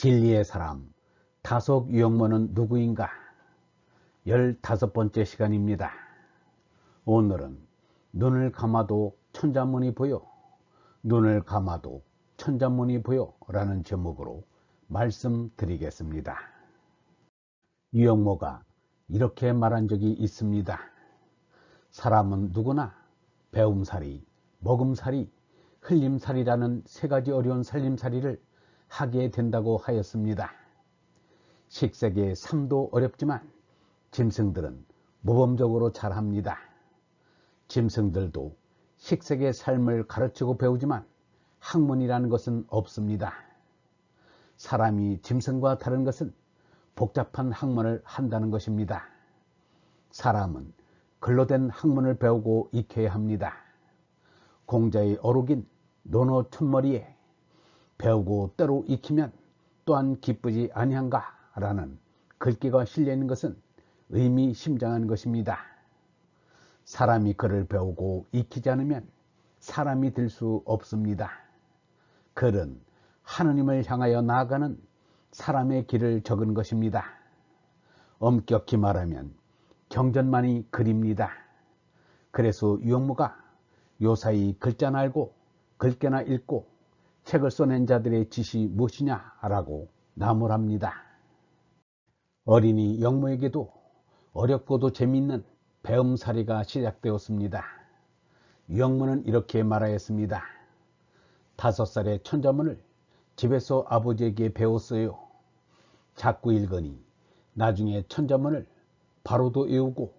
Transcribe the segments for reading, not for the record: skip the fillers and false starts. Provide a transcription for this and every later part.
진리의 사람 다속 유영모는 누구인가? 15번째 시간입니다. 오늘은 눈을 감아도 천자문이 보여, 눈을 감아도 천자문이 보여 라는 제목으로 말씀드리겠습니다. 유영모가 이렇게 말한 적이 있습니다. 사람은 누구나 배움살이, 먹음살이, 흘림살이라는 세 가지 어려운 살림살이를 하게 된다고 하였습니다. 식색의 삶도 어렵지만 짐승들은 모범적으로 잘합니다. 짐승들도 식색의 삶을 가르치고 배우지만 학문이라는 것은 없습니다. 사람이 짐승과 다른 것은 복잡한 학문을 한다는 것입니다. 사람은 글로 된 학문을 배우고 익혀야 합니다. 공자의 어록인 논어촌머리에 배우고 때로 익히면 또한 기쁘지 아니한가 라는 글귀가 실려있는 것은 의미심장한 것입니다. 사람이 글을 배우고 익히지 않으면 사람이 될 수 없습니다. 글은 하느님을 향하여 나아가는 사람의 길을 적은 것입니다. 엄격히 말하면 경전만이 글입니다. 그래서 유영모가 요사이 글자나 알고 글깨나 읽고 책을 써낸 자들의 짓이 무엇이냐라고 나무랍니다. 어린이 영모에게도 어렵고도 재미있는 배움살이가 시작되었습니다. 유영모는 이렇게 말하였습니다. 5살의 천자문을 집에서 아버지에게 배웠어요. 자꾸 읽으니 나중에 천자문을 바로도 외우고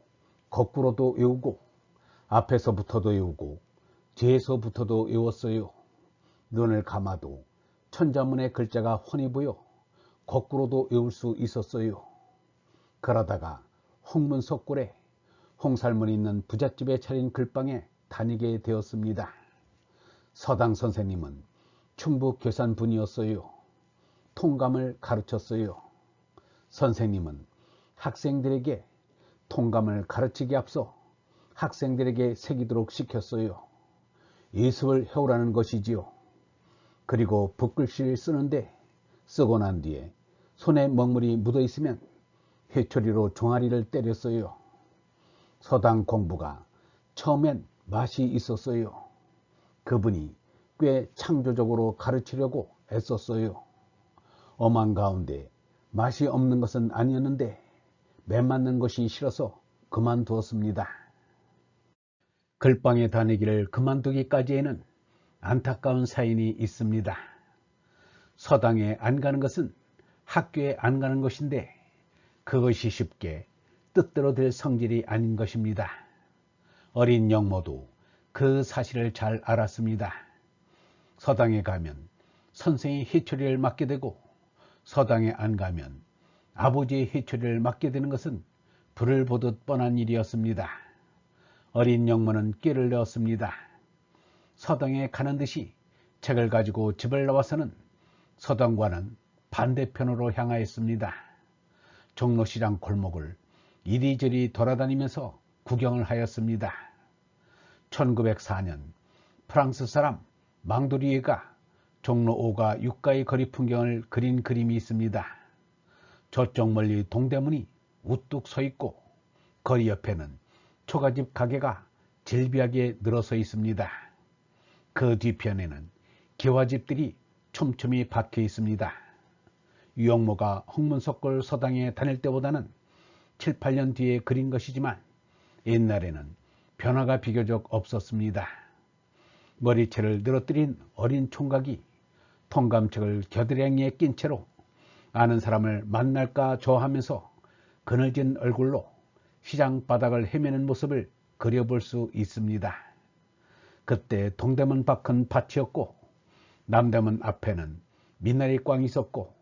거꾸로도 외우고 앞에서부터도 외우고 뒤에서부터도 외웠어요. 눈을 감아도 천자문의 글자가 훤히 보여 거꾸로도 외울 수 있었어요. 그러다가 홍문석굴에 홍살문이 있는 부잣집에 차린 글방에 다니게 되었습니다. 서당 선생님은 충북 괴산 분이었어요. 통감을 가르쳤어요. 선생님은 학생들에게 통감을 가르치기 앞서 학생들에게 새기도록 시켰어요. 예습을 해오라는 것이지요. 그리고 붓글씨를 쓰는데 쓰고 난 뒤에 손에 먹물이 묻어 있으면 회초리로 종아리를 때렸어요. 서당 공부가 처음엔 맛이 있었어요. 그분이 꽤 창조적으로 가르치려고 애썼어요. 엄한 가운데 맛이 없는 것은 아니었는데 매맞는 것이 싫어서 그만두었습니다. 글방에 다니기를 그만두기까지에는 안타까운 사연이 있습니다. 서당에 안 가는 것은 학교에 안 가는 것인데 그것이 쉽게 뜻대로 될 성질이 아닌 것입니다. 어린 영모도 그 사실을 잘 알았습니다. 서당에 가면 선생의 회초리를 맞게 되고 서당에 안 가면 아버지의 회초리를 맞게 되는 것은 불을 보듯 뻔한 일이었습니다. 어린 영모는 꾀를 내었습니다. 서당에 가는 듯이 책을 가지고 집을 나와서는 서당과는 반대편으로 향하였습니다. 종로시장 골목을 이리저리 돌아다니면서 구경을 하였습니다. 1904년 프랑스 사람 망도리에가 종로 5가 6가의 거리 풍경을 그린 그림이 있습니다. 저쪽 멀리 동대문이 우뚝 서 있고 거리 옆에는 초가집 가게가 질비하게 늘어서 있습니다. 그 뒤편에는 기와집들이 촘촘히 박혀 있습니다. 유영모가 홍문석굴 서당에 다닐 때보다는 7, 8년 뒤에 그린 것이지만 옛날에는 변화가 비교적 없었습니다. 머리채를 늘어뜨린 어린 총각이 통감책을 겨드랑이에 낀 채로 아는 사람을 만날까 좋아하면서 그늘진 얼굴로 시장 바닥을 헤매는 모습을 그려볼 수 있습니다. 그때 동대문 밖은 밭이었고 남대문 앞에는 미나리 꽝이 있었고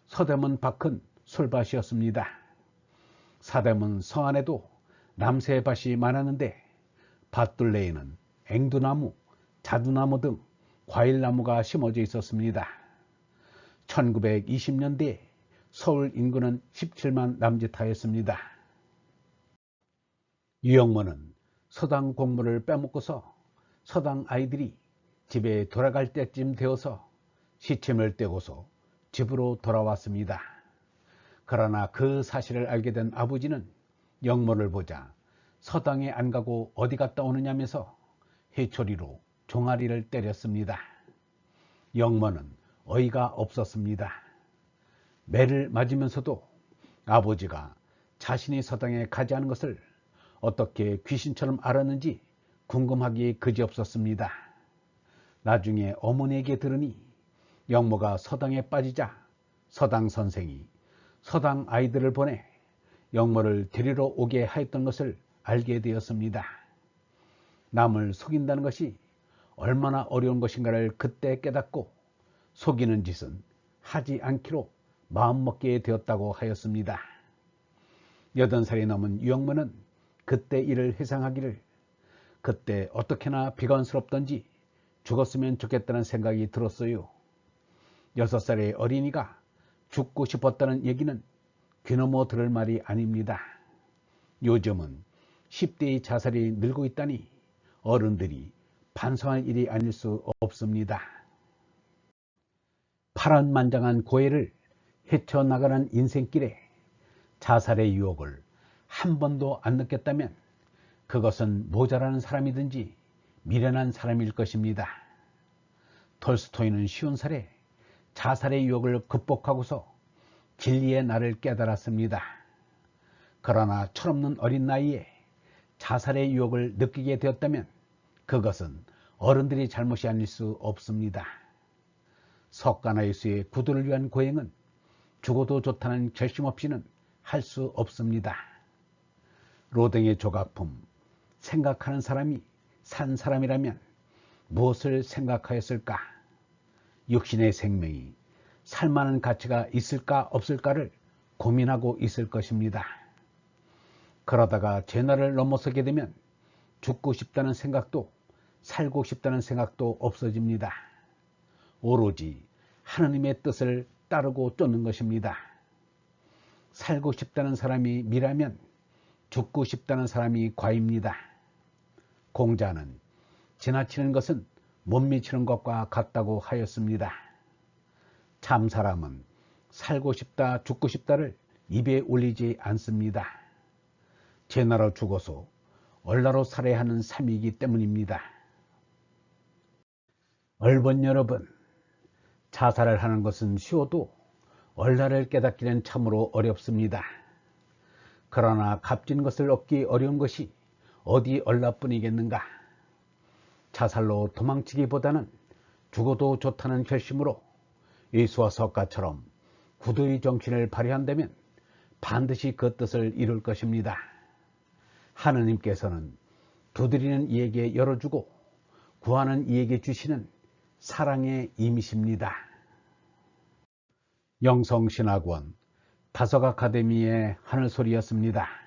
서대문 밖은 술밭이었습니다. 사대문 서안에도 남새밭이 많았는데 밭둘레에는 앵두나무, 자두나무 등 과일나무가 심어져 있었습니다. 1920년대에 서울 인구는 17만 남짓하였습니다. 유영모는 서당 공물을 빼먹고서 서당 아이들이 집에 돌아갈 때쯤 되어서 시침을 떼고서 집으로 돌아왔습니다. 그러나 그 사실을 알게 된 아버지는 영모를 보자 서당에 안 가고 어디 갔다 오느냐면서 회초리로 종아리를 때렸습니다. 영모는 어이가 없었습니다. 매를 맞으면서도 아버지가 자신이 서당에 가지 않은 것을 어떻게 귀신처럼 알았는지 궁금하기 그지없었습니다. 나중에 어머니에게 들으니 영모가 서당에 빠지자 서당 선생이 서당 아이들을 보내 영모를 데리러 오게 하였던 것을 알게 되었습니다. 남을 속인다는 것이 얼마나 어려운 것인가를 그때 깨닫고 속이는 짓은 하지 않기로 마음먹게 되었다고 하였습니다. 80살이 넘은 유영모는 그때 일을 회상하기를 그때 어떻게나 비관스럽던지 죽었으면 좋겠다는 생각이 들었어요. 6살의 어린이가 죽고 싶었다는 얘기는 귀넘어 들을 말이 아닙니다. 요즘은 10대의 자살이 늘고 있다니 어른들이 반성할 일이 아닐 수 없습니다. 파란만장한 고해를 헤쳐나가는 인생길에 자살의 유혹을 한 번도 안 느꼈다면 그것은 모자라는 사람이든지 미련한 사람일 것입니다. 톨스토이는 쉬운 살에 자살의 유혹을 극복하고서 진리의 날을 깨달았습니다. 그러나 철없는 어린 나이에 자살의 유혹을 느끼게 되었다면 그것은 어른들이 잘못이 아닐 수 없습니다. 석가나이수의 구두를 위한 고행은 죽어도 좋다는 결심 없이는 할 수 없습니다. 로댕의 조각품, 생각하는 사람이 산 사람이라면 무엇을 생각하였을까? 육신의 생명이 살만한 가치가 있을까 없을까를 고민하고 있을 것입니다. 그러다가 죄날을 넘어서게 되면 죽고 싶다는 생각도 살고 싶다는 생각도 없어집니다. 오로지 하느님의 뜻을 따르고 쫓는 것입니다. 살고 싶다는 사람이 미라면 죽고 싶다는 사람이 과입니다. 공자는 지나치는 것은 못 미치는 것과 같다고 하였습니다. 참 사람은 살고 싶다 죽고 싶다를 입에 올리지 않습니다. 죄나로 죽어서 얼라로 살아야 하는 삶이기 때문입니다. 얼본 여러분, 자살을 하는 것은 쉬워도 얼라를 깨닫기는 참으로 어렵습니다. 그러나 값진 것을 얻기 어려운 것이 어디 얼라뿐이겠는가. 자살로 도망치기보다는 죽어도 좋다는 결심으로 예수와 석가처럼 구두의 정신을 발휘한다면 반드시 그 뜻을 이룰 것입니다. 하느님께서는 두드리는 이에게 열어주고 구하는 이에게 주시는 사랑의 임이십니다. 영성신학원 다석 아카데미의 하늘소리였습니다.